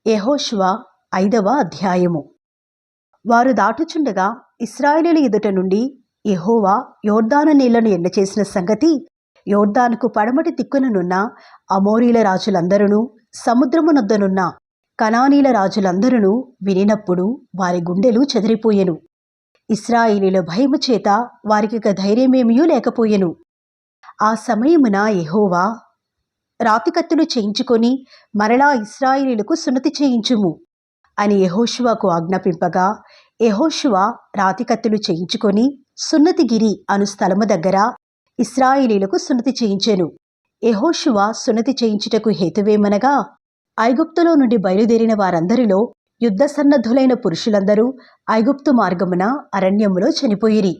యెహోషువ 5వ అధ్యాయము. వారు దాటుచుండగా ఇశ్రాయేలీయుల ఎదుట నుండి యెహోవా యొర్దాను నీళ్లను ఎండచేసిన సంగతి యొర్దానుకు పడమటి దిక్కుననున్న అమోరీల రాజులందరూ సముద్రమునొద్దనున్న కనానీల రాజులందరూ వినినప్పుడు వారి గుండెలు చెదిరిపోయెను. ఇశ్రాయేలీయుల భయము చేత వారికిక ధైర్యమేమీ లేకపోయెను. ఆ సమయమున యెహోవా, రాతికత్తులు చేయించుకొని మరలా ఇశ్రాయేలీయులకు సున్నతి చేయించుము అని యెహోషువకు ఆజ్ఞాపింపగా, యెహోషువ రాతికత్తులు చేయించుకొని సున్నతిగిరి అను స్థలము దగ్గర ఇశ్రాయేలీయులకు సున్నతి చేయించెను. యెహోషువ సున్నతి చేయించుటకు హేతువేమనగా, ఐగుప్తులో నుండి బయలుదేరిన వారందరిలో యుద్ధ సన్నద్ధులైన పురుషులందరూ ఐగుప్తు మార్గమున అరణ్యములో చనిపోయిరి.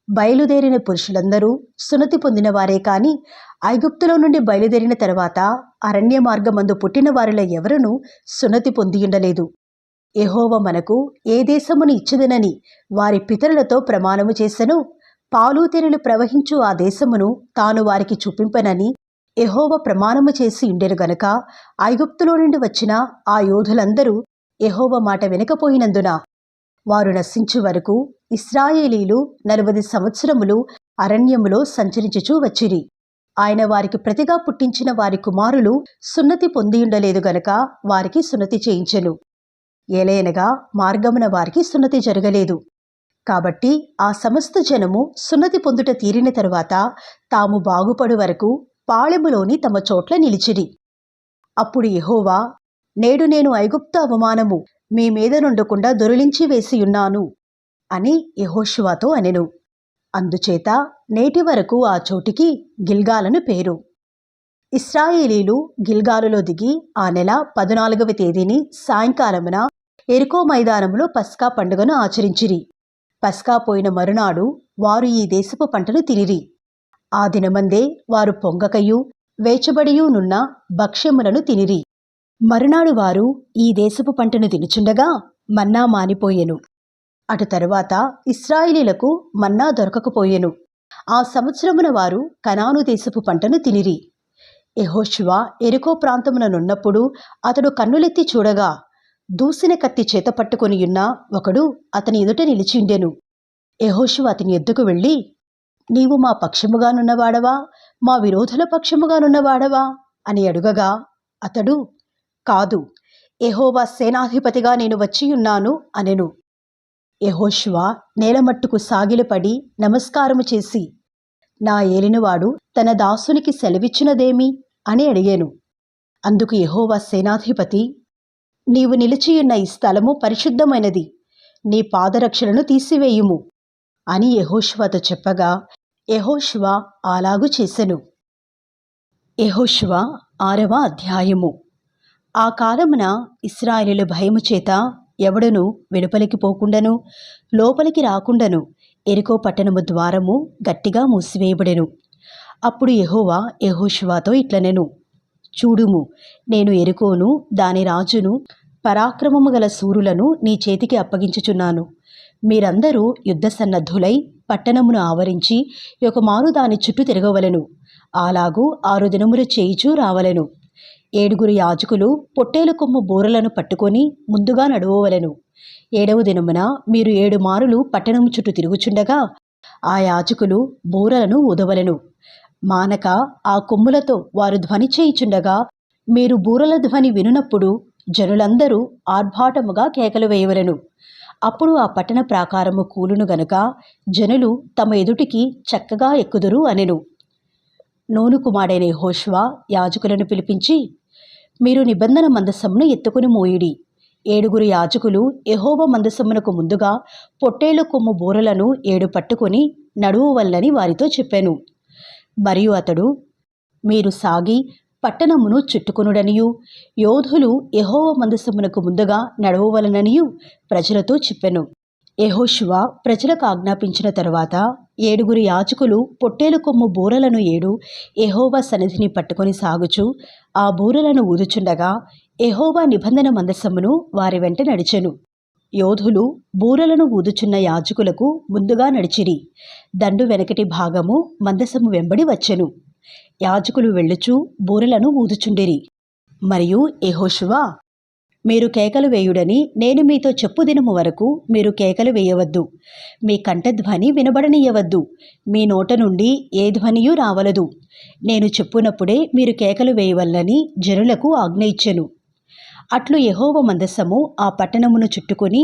బయలుదేరిన పురుషులందరూ సున్నతి పొందిన వారే కాని ఐగుప్తులో నుండి బయలుదేరిన తర్వాత అరణ్య మార్గమందు పుట్టిన వారిలో ఎవరునూ సున్నతి పొందియుండలేదు. యెహోవా మనకు ఏ దేశమును ఇచ్చెదనని వారి పితరులతో ప్రమాణము చేసెనో, పాలు తేనెలు ప్రవహించు ఆ దేశమును తాను వారికి చూపింపనని యెహోవా ప్రమాణము చేసి ఉండెను గనుక, ఐగుప్తులో నుండి వచ్చిన ఆ యోధులందరూ యెహోవా మాట వినకపోయినందున వారు నశించు వరకు ఇశ్రాయేలీయులు 40 సంవత్సరములు అరణ్యములో సంచరించుచూ వచ్చిరి. ఆయన వారికి ప్రతిగా పుట్టించిన వారి కుమారులు సున్నతి పొందియుండలేదు గనుక వారికి సున్నతి చేయించెను. ఏలయనగా మార్గమున వారికి సున్నతి జరగలేదు. కాబట్టి ఆ సమస్త జనము సున్నతి పొందుట తీరిన తరువాత తాము బాగుపడు వరకు పాళెములోని తమ చోట్ల నిలిచిరి. అప్పుడు యెహోవా, నేడు నేను ఐగుప్తు అవమానము మీ మీద నుండకుండా దొరిలించి వేసియున్నాను అని యెహోషువతో అనెను. అందుచేత నేటి వరకు ఆ చోటికి గిల్గాలను పేరు. ఇశ్రాయేలీయులు గిల్గాలులో దిగి ఆ నెల 14వ తేదీని సాయంకాలమున యెరికో మైదానములో పస్కా పండుగను ఆచరించిరి. పస్కా పోయిన మరునాడు వారు ఈ దేశపు పంటను తినిరి. ఆ దినమందే వారు పొంగకయు వేచబడియునున్న భక్ష్యములను తినిరి. మరునాడు వారు ఈ దేశపు పంటను తినుచుండగా మన్నా మానిపోయెను. అటు తరువాత ఇశ్రాయేలీయులకు మన్నా దొరకకపోయెను. ఆ సంవత్సరమున వారు కనాను దేశపు పంటను తినిరి. యెహోషువ యెరికో ప్రాంతముననున్నప్పుడు అతడు కన్నులెత్తి చూడగా, దూసిన కత్తి చేత పట్టుకొనియున్న ఒకడు అతని ఎదుట నిలిచిండెను. యెహోషువ అతని ఎద్దుకు వెళ్ళి, నీవు మా పక్షముగానున్నవాడవా, మా విరోధుల పక్షముగానున్నవాడవా అని అడుగగా, అతడు, కాదు, యెహోవా సేనాధిపతిగా నేను వచ్చియున్నాను అనెను. యెహోషువ నేలమట్టుకు సాగిలపడి నమస్కారము చేసి, నా ఏలినవాడు తన దాసునికి సెలవిచ్చినదేమి అని అడిగాను. అందుకు యెహోవా సేనాధిపతి, నీవు నిలిచియున్న ఈ స్థలము పరిశుద్ధమైనది, నీ పాదరక్షలను తీసివేయుము అని యెహోషువతో చెప్పగా, యెహోషువ అలాగు చేసెను. యెహోషువ 6వ అధ్యాయము. ఆ కాలమున ఇశ్రాయేలీయుల భయము చేత ఎవడనూ వెలుపలికి పోకుండాను లోపలికి రాకుండాను యెరికో పట్టణము ద్వారము గట్టిగా మూసివేయబడెను. అప్పుడు యెహోవా యెహోషువతో ఇట్లనెను, చూడుము, నేను యెరికోను దాని రాజును పరాక్రమము గల శూరులను నీ చేతికి అప్పగించుచున్నాను. మీరందరూ యుద్ధ సన్నద్ధులై పట్టణమును ఆవరించి ఒకమారు దాని చుట్టూ తిరగవలెను. అలాగూ 6 దినములు చేయిచూ రావలెను. 7 యాజకులు పొట్టేలు కొమ్ము బూరలను పట్టుకొని ముందుగా నడువవలెను. 7వ దినమున మీరు 7 మారులు పట్టణము చుట్టూ తిరుగుచుండగా ఆ యాజకులు బూరలను ఊదవలెను. మానక ఆ కొమ్ములతో వారు ధ్వని చేయుచుండగా మీరు బూరల ధ్వని వినునప్పుడు జనులందరూ ఆర్భాటముగా కేకలు వేయవలెను. అప్పుడు ఆ పట్టణ ప్రాకారము కూలును గనుక జనులు తమ ఎదుటికి చక్కగా ఎక్కుదురు అనెను. నూను కుమారుడైన యెహోషువ యాజకులను పిలిపించి, మీరు నిబంధన మందసమును ఎత్తుకుని మోయుడి. 7 యాజకులు యెహోవా మందసమునకు ముందుగా పొట్టేలు కొమ్ము బూరలను 7 పట్టుకొని నడువవల్లని వారితో చెప్పాను. మరియు అతడు, మీరు సాగి పట్టణమును చుట్టుకొనుడనియు యోధులు యెహోవా మందసమునకు ముందుగా నడవవలననియు ప్రజలతో చెప్పెను. యెహోషువ ప్రజలకు ఆజ్ఞాపించిన తరువాత 7 యాజకులు పొట్టేలు కొమ్ము బూరలను 7 యెహోవా సన్నిధిని పట్టుకొని సాగుచు ఆ బూరలను ఊదుచుండగా యెహోవా నిబంధన మందసమును వారి వెంట నడిచెను. యోధులు బూరలను ఊదుచున్న యాజకులకు ముందుగా నడిచిరి. దండు వెనకటి భాగము మందసము వెంబడి వచ్చెను. యాజకులు వెళ్ళుచు బూరలను ఊదుచుండిరి. మరియు యెహోషువ మీరు కేకలు వేయుడని నేను మీతో చెప్పు దినము వరకు మీరు కేకలు వేయవద్దు. మీ కంఠధ్వని వినబడనీయవద్దు. మీ నోట నుండి ఏ ధ్వనియూ రావలదు. నేను చెప్పునప్పుడే మీరు కేకలు వేయవల్లని జనులకు ఆజ్ఞ ఇచ్చెను. అట్లు యెహోవా మందసము ఆ పట్టణమును చుట్టుకొని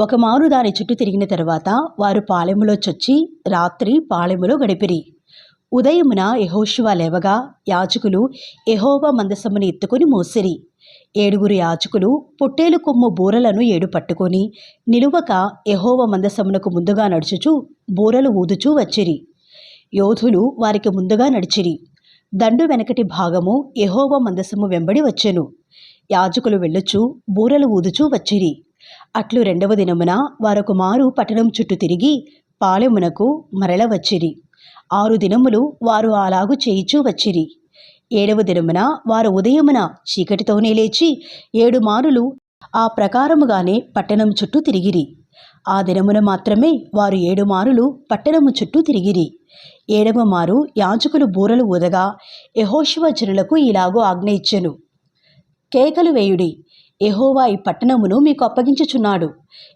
ఒకమారు దాని చుట్టూ తిరిగిన తరువాత వారు పాళెములో చొచ్చి రాత్రి పాళెములో గడిపిరి. ఉదయమున యెహోషువ లేవగా యాజకులు యెహోవా మందసమును ఎత్తుకొని మోసిరి. 7 యాజకులు పొట్టేలు కొమ్ము బూరలను 7 పట్టుకొని నిలువక యెహోవా మందసమునకు ముందుగా నడుచుచు బూరలు ఊదుచూ వచ్చిరి. యోధులు వారికి ముందుగా నడిచిరి. దండు వెనకటి భాగము యెహోవా మందసము వెంబడి వచ్చెను. యాజకులు వెళ్ళుచు బూరలు ఊదుచూ వచ్చిరి. అట్లు 2వ దినమున వారొక మారు పట్టణం చుట్టూ తిరిగి పాళెమునకు మరల వచ్చిరి. 6 దినములు వారు అలాగు చేయిచూ వచ్చిరి. 7వ దినమున వారు ఉదయమున చీకటితోనే లేచి 7 మారులు ఆ ప్రకారముగానే పట్టణం చుట్టూ తిరిగిరి. ఆ దినమున మాత్రమే వారు 7 మారులు పట్టణము చుట్టూ తిరిగిరి. 7వ మారు యాజకులు బూరలు ఊదగా యెహోషువ జనులకు ఇలాగూ ఆజ్ఞ ఇచ్చెను. కేకలు వేయుడి, యెహోవా ఈ పట్టణమును మీకు అప్పగించుచున్నాడు.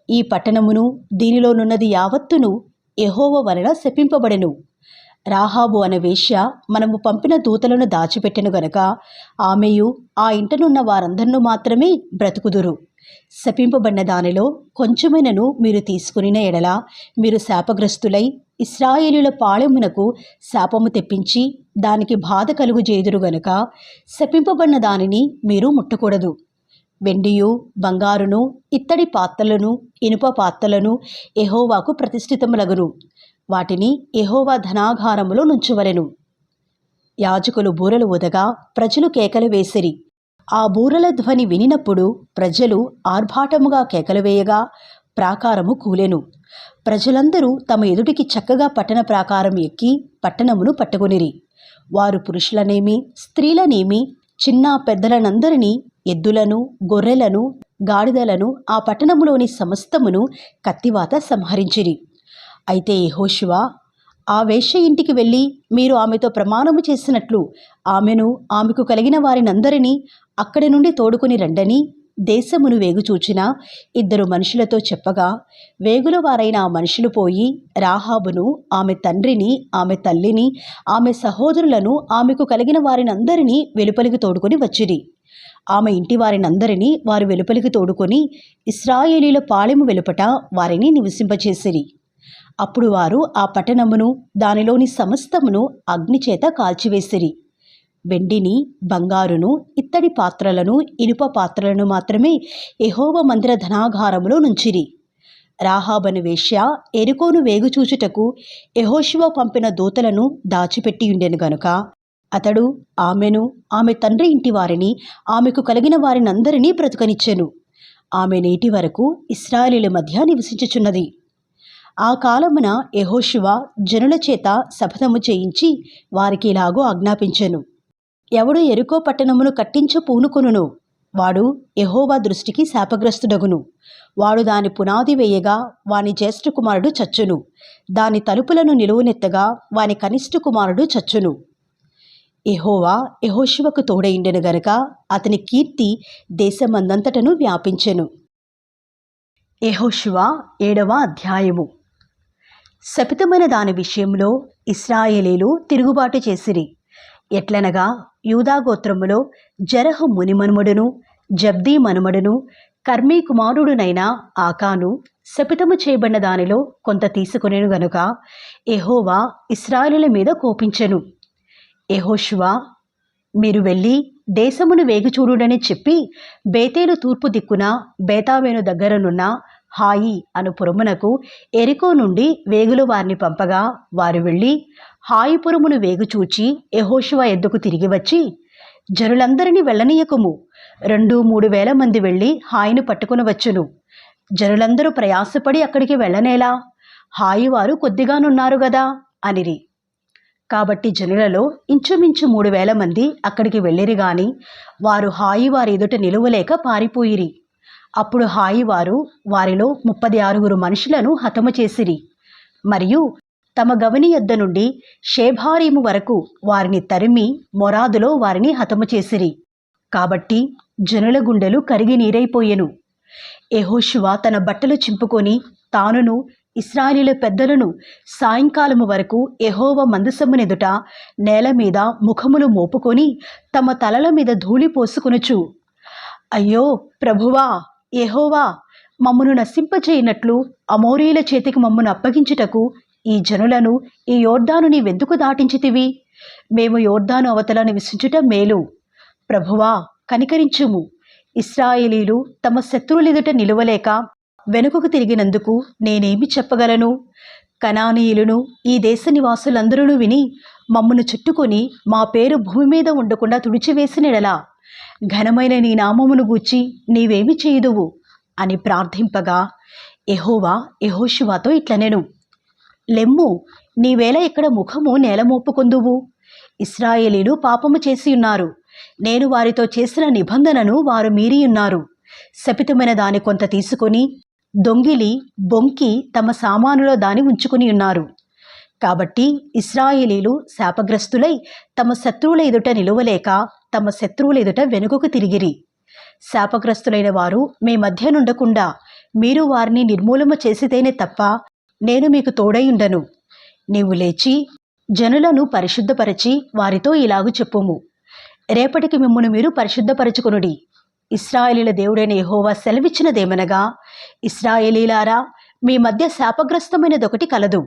ఈ పట్టణమును దీనిలోనున్నది యావత్తును యెహోవా వలన శపింపబడెను. రాహాబు అనే వేశ్య మనము పంపిన దూతలను దాచిపెట్టెను గనక ఆమెయు ఆ ఇంటనున్న వారందరినూ మాత్రమే బ్రతుకుదురు. శపింపబడిన దానిలో కొంచెమైనను మీరు తీసుకునిన ఎడల మీరు శాపగ్రస్తులై ఇశ్రాయేలీయుల పాళెమునకు శాపము తెప్పించి దానికి బాధ కలుగుజేయుదురు గనుక శపింపబడిన దానిని మీరు ముట్టకూడదు. వెండియు బంగారును ఇత్తడి పాత్రలను ఇనుప పాత్రలను యెహోవాకు ప్రతిష్ఠితములగును. వాటిని యెహోవా ధనాగారములో నుంచవలెను. యాజకులు బూరలు ఊదగా ప్రజలు కేకలు వేసిరి. ఆ బూరల ధ్వని వినినప్పుడు ప్రజలు ఆర్భాటముగా కేకలు వేయగా ప్రాకారము కూలెను. ప్రజలందరూ తమ ఎదుటికి చక్కగా పట్టణ ప్రాకారం ఎక్కి పట్టణమును పట్టుకొనిరి. వారు పురుషులనేమి స్త్రీలనేమి చిన్న పెద్దలనందరినీ ఎద్దులను గొర్రెలను గాడిదలను ఆ పట్టణములోని సమస్తమును కత్తివాత సంహరించిరి. అయితే యెహోషువ ఆ వేశ్య ఇంటికి వెళ్ళి మీరు ఆమెతో ప్రమాణము చేసినట్లు ఆమెను ఆమెకు కలిగిన వారినందరినీ అక్కడి నుండి తోడుకొని రండని దేశమును వేగుచూచిన 2 మనుషులతో చెప్పగా వేగుల వారైన ఆ మనుషులు పోయి రాహాబును ఆమె తండ్రిని ఆమె తల్లిని ఆమె సహోదరులను ఆమెకు కలిగిన వారినందరినీ వెలుపలికి తోడుకొని వచ్చిరి. ఆమె ఇంటి వారినందరినీ వారు వెలుపలికి తోడుకొని ఇశ్రాయేలీయుల పాళెము వెలుపట వారిని నివసింపచేసిరి. అప్పుడు వారు ఆ పట్టణమును దానిలోని సమస్తమును అగ్నిచేత కాల్చివేసిరి. వెండిని బంగారును ఇత్తడి పాత్రలను ఇనుప పాత్రలను మాత్రమే యెహోవా మందిర ధనాగారములో నుంచిరి. రాహాబను వేశ్య ఎరికోను వేగుచూచుటకు యెహోషువ పంపిన దూతలను దాచిపెట్టియుండెను గనుక అతడు ఆమెను ఆమె తండ్రి ఇంటి వారిని ఆమెకు కలిగిన వారినందరినీ బ్రతుకనిచ్చెను. ఆమె నేటి వరకు ఇశ్రాయేలీయుల మధ్య నివసించుచున్నది. ఆ కాలమున యెహోషువ జనుల చేత శపథము చేయించి వారికి ఇలాగూ ఆజ్ఞాపించెను. ఎవడు యెరికో పట్టణమును కట్టించ పూనుకొనునో వాడు యెహోవా దృష్టికి శాపగ్రస్తుడగును. వాడు దాని పునాది వేయగా వాని జ్యేష్ఠ కుమారుడు చచ్చును. దాని తలుపులను నిలువునెత్తగా వాని కనిష్ఠ కుమారుడు చచ్చును. యెహోవా యెహోషువకు తోడైండెను గనుక అతని కీర్తి దేశమందంతటను వ్యాపించెను. యెహోషువ 7వ అధ్యాయము. శపితమైన దాని విషయంలో ఇశ్రాయేలీలు తిరుగుబాటు చేసిరి. ఎట్లనగా యూదా గోత్రములో జెరహు మునిమనుమడును జబ్దీ మనుమడును కర్మీ కుమారుడునైన ఆకాను శపితము చేయబడిన దానిలో కొంత తీసుకొనెను గనుక యెహోవా ఇశ్రాయేలీయుల మీద కోపించెను. యెహోషువ మీరు వెళ్ళి దేశమును వేగుచూడుడని చెప్పి బేతేలు తూర్పు దిక్కున బేతావేను దగ్గరనున్న హాయి అను పురమునకు ఎరికో నుండి వేగుల వారిని పంపగా వారు వెళ్ళి హాయిపురమును వేగుచూచి యెహోషువ ఎద్దుకు తిరిగి వచ్చి జనులందరినీ వెళ్ళనీయకుము, 2-3 వేల మంది వెళ్ళి హాయిని పట్టుకుని వచ్చును. జనులందరూ ప్రయాసపడి అక్కడికి వెళ్ళనేలా, హాయి వారు కొద్దిగానున్నారు గదా అనిరి. కాబట్టి జనులలో ఇంచుమించు 3,000 మంది అక్కడికి వెళ్ళిరి గాని వారు హాయి వారి ఎదుట నిలువలేక పారిపోయిరి. అప్పుడు హాయి వారు వారిలో 36 మనుషులను హతము చేసిరి. మరియు తమ గవని యొద్ద నుండి షేబారీము వరకు వారిని తరిమి మొరాదులో వారిని హతము చేసిరి. కాబట్టి జనుల గుండెలు కరిగి నీరైపోయెను. యెహోషువ తన బట్టలు చింపుకొని తానును ఇశ్రాయేలీయుల పెద్దలను సాయంకాలము వరకు యెహోవా మందసమునెదుట నేల మీద ముఖములు మోపుకొని తమ తలల మీద ధూళి పోసుకొనుచు, అయ్యో ప్రభువా యెహోవా, మమ్మను నశింపచేయనట్లు అమోరీయుల చేతికి మమ్మను అప్పగించుటకు ఈ జనులను ఈ యోర్దాను నీవెందుకు దాటించితివి? మేము యోర్దాను అవతల నివసించుట మేలు. ప్రభువా కనికరించుము. ఇశ్రాయేలీయులు తమ శత్రువులెదుట నిలువలేక వెనుకకు తిరిగినందుకు నేనేమి చెప్పగలను? కనానీయులను ఈ దేశ నివాసులందరూ విని మమ్మను చుట్టుకొని మా పేరు భూమి మీద ఉండకుండా తుడిచివేసినెడలా ఘనమైన నీ నామమును గూర్చి నీవేమి చేయుదువు అని ప్రార్థింపగా యెహోవా యెహోషువతో ఇట్లనెను, లెమ్ము, నీవేళ ఇక్కడ ముఖము నేలమోపుకొందువు. ఇశ్రాయేలీలు పాపము చేసియున్నారు. నేను వారితో చేసిన నిబంధనను వారు మీరియున్నారు. శపితమైన దాని కొంత తీసుకొని దొంగిలి బొంకి తమ సామానులో దాని ఉంచుకుని ఉన్నారు. కాబట్టి ఇశ్రాయేలీలు శాపగ్రస్తులై తమ శత్రువుల ఎదుట నిలువలేక తమ శత్రువుల ఎదుట వెనుకకు తిరిగిరి. శాపగ్రస్తులైన వారు మీ మధ్య నుండకుండా మీరు వారిని నిర్మూలన చేసితేనే తప్ప నేను మీకు తోడైయుండను. నీవు లేచి జనులను పరిశుద్ధపరచి వారితో ఇలాగు చెప్పుము, రేపటికి మిమ్మును మీరు పరిశుద్ధపరచుకొనుడి. ఇశ్రాయేలీల దేవుడైన యెహోవా సెలవిచ్చినదేమనగా, ఇశ్రాయేలీలారా, మీ మధ్య శాపగ్రస్తమైనదొకటి కలదు.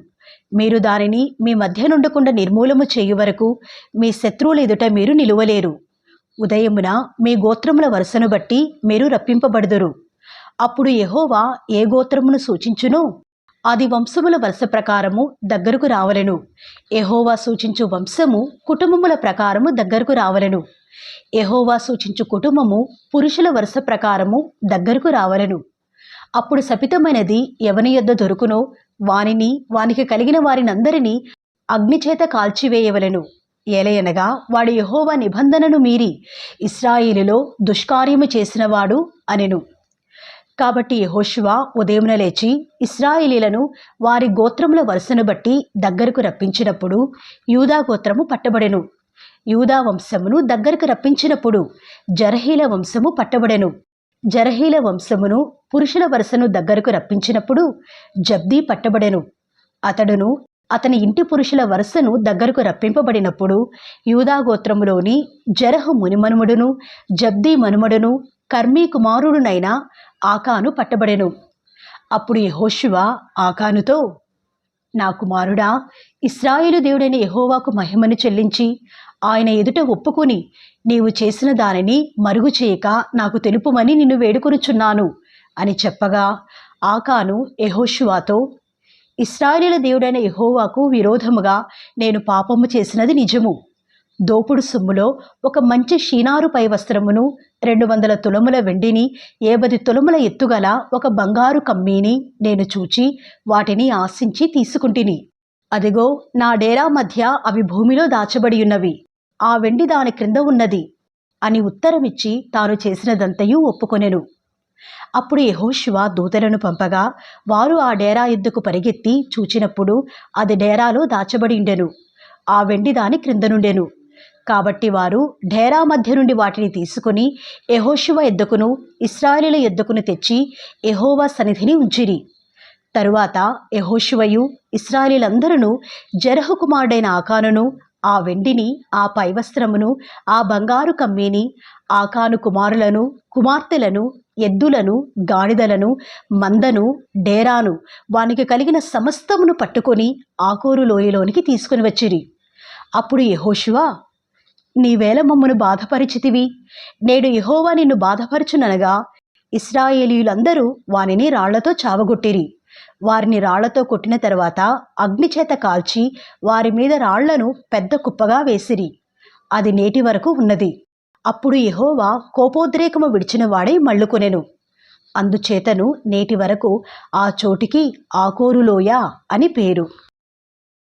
మీరు దానిని మీ మధ్య నుండకుండా నిర్మూలము చేయు వరకు మీ శత్రువుల ఎదుట మీరు నిలువలేరు. ఉదయమున మీ గోత్రముల వరుసను బట్టి మీరు రప్పింపబడుదురు. అప్పుడు యెహోవా ఏ గోత్రమును సూచించునో అది వంశముల వరుస ప్రకారము దగ్గరకు రావలెను. యెహోవా సూచించు వంశము కుటుంబముల ప్రకారము దగ్గరకు రావలెను. యెహోవా సూచించు కుటుంబము పురుషుల వరుస ప్రకారము దగ్గరకు రావలెను. అప్పుడు శపితమైనది ఎవని యొద్ద దొరుకునో వానిని వానికి కలిగిన వారినందరినీ అగ్నిచేత కాల్చివేయవలెను. ఏలయనగా వాడు యెహోవా నిబంధనను మీరి ఇశ్రాయేలులో దుష్కార్యము చేసినవాడు అనెను. కాబట్టి యెహోషువ ఉదయమున లేచి ఇశ్రాయేలీలను వారి గోత్రముల వరుసను బట్టి దగ్గరకు రప్పించినప్పుడు యూదా గోత్రము పట్టబడెను. యూదా వంశమును దగ్గరకు రప్పించినప్పుడు జరహీల వంశము పట్టబడెను. జరహీల వంశమును పురుషుల వరుసను దగ్గరకు రప్పించినప్పుడు జబ్దీ పట్టబడెను. అతడును అతని ఇంటి పురుషుల వరుసను దగ్గరకు రప్పింపబడినప్పుడు యూదా గోత్రములోని జరహు మునిమనుమడును జబ్దీ మనుమడును కర్మీ కుమారుడునైన ఆకాను పట్టబడెను. అప్పుడు యెహోషువ ఆకానుతో, నా కుమారుడా, ఇశ్రాయేలు దేవుడైన యెహోవాకు మహిమను చెల్లించి ఆయన ఎదుట ఒప్పుకొని నీవు చేసిన దానిని మరుగు చేయక నాకు తెలుపుమని నిన్ను వేడుకొనుచున్నాను అని చెప్పగా ఆకాను యెహోషువతో, ఇశ్రాయేలీయుల దేవుడైన యెహోవాకు విరోధముగా నేను పాపము చేసినది నిజము. దోపుడు సొమ్ములో ఒక మంచి షీనారు పై వస్త్రమును 200 తులముల వెండిని 50 తులముల ఎత్తుగల ఒక బంగారు కమ్మీని నేను చూచి వాటిని ఆశించి తీసుకుంటిని. అదిగో నా డేరా మధ్య అవి భూమిలో దాచబడి ఉన్నవి. ఆ వెండి దాని క్రింద ఉన్నది అని ఉత్తరమిచ్చి తాను చేసినదంతయు ఒప్పుకొనెను. అప్పుడు యెహోషువ దూతలను పంపగా వారు ఆ డేరా ఎద్దుకు పరిగెత్తి చూచినప్పుడు అది డేరాలో దాచబడి ఉండెను. ఆ వెండి దాని క్రింద నుండెను. కాబట్టి వారు డేరా మధ్య నుండి వాటిని తీసుకుని యెహోషువ ఎద్దుకును ఇశ్రాయేలీయుల ఎద్దుకును తెచ్చి యెహోవా సన్నిధిని ఉంచిరి. తరువాత యెహోషువయు ఇశ్రాయేలీయులందరూ జరహు కుమారుడైన ఆకానును ఆ వెండిని ఆ పైవస్త్రమును ఆ బంగారు కమ్మీని ఆకాను కుమారులను కుమార్తెలను ఎద్దులను గాడిదలను మందను డేరాను వానికి కలిగిన సమస్తమును పట్టుకొని ఆకోరు లోయలోనికి తీసుకుని వచ్చిరి. అప్పుడు యెహోషువ, నీవేళ మమ్మను బాధపరిచితివి, నేడు యెహోవా నిన్ను బాధపరచుననగా ఇశ్రాయేలీయులందరూ వానిని రాళ్లతో చావగొట్టిరి. వారిని రాళ్లతో కొట్టిన తర్వాత అగ్నిచేత కాల్చి వారి మీద రాళ్లను పెద్ద కుప్పగా వేసిరి. అది నేటి వరకు ఉన్నది. అప్పుడు యెహోవా కోపోద్రేకము విడిచిన వాడై మళ్ళుకొనెను. అందుచేతను నేటి వరకు ఆ చోటికి ఆకోరు లోయ అని పేరు.